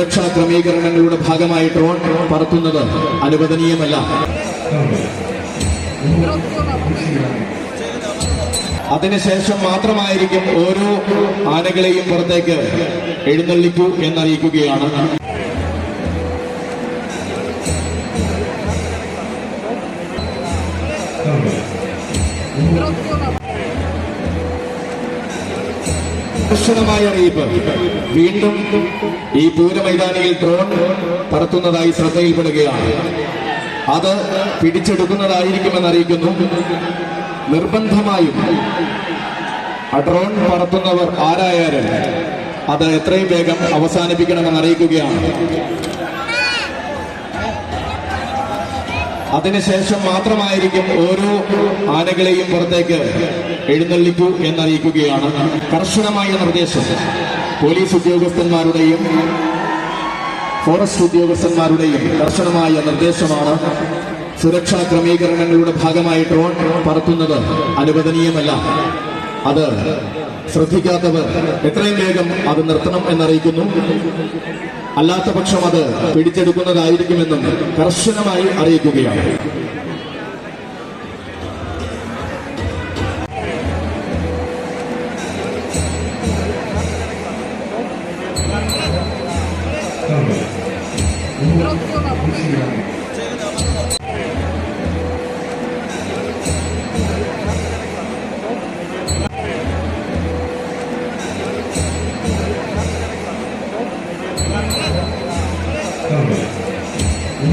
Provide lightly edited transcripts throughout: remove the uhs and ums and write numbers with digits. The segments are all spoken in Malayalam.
സുരക്ഷാ ക്രമീകരണങ്ങളുടെ ഭാഗമായി ഡ്രോൺ പറത്തുന്നത് അനുവദനീയമല്ല. അതിനുശേഷം മാത്രമായിരിക്കും ഓരോ ആനകളെയും പുറത്തേക്ക് എഴുന്നള്ളിക്കൂ എന്നറിയിക്കുകയാണ്. കർശനമായ അറിയിപ്പ്. വീണ്ടും ഈ പൂരമൈതാനിയിൽ ഡ്രോൺ പറത്തുന്നതായി ശ്രദ്ധയിൽപ്പെടുകയാണ്. അത് പിടിച്ചെടുക്കുന്നതായിരിക്കുമെന്നറിയിക്കുന്നു. നിർബന്ധമായും ഡ്രോൺ പറത്തുന്നവർ ആരായാലും അത് എത്രയും വേഗം അവസാനിപ്പിക്കണമെന്ന് അറിയിക്കുകയാണ്. അതിനുശേഷം മാത്രമായിരിക്കും ഓരോ ആനകളെയും പുറത്തേക്ക് എഴുന്നള്ളിക്കൂ എന്നറിയിക്കുകയാണ്. കർശനമായ നിർദ്ദേശം പോലീസ് ഉദ്യോഗസ്ഥന്മാരുടെയും ഫോറസ്റ്റ് ഉദ്യോഗസ്ഥന്മാരുടെയും കർശനമായ നിർദ്ദേശമാണ്. സുരക്ഷാ ക്രമീകരണങ്ങളുടെ ഭാഗമായി ഡ്രോൺ പറത്തുന്നത് അനുവദനീയമല്ല. അത് ശ്രദ്ധിക്കാത്തവർ എത്രയും വേഗം അത് നിർത്തണം എന്നറിയിക്കുന്നു. അല്ലാത്ത പക്ഷം അത് പിടിച്ചെടുക്കുന്നതായിരിക്കുമെന്നും കർശനമായി അറിയിക്കുകയാണ്.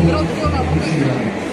Gracias.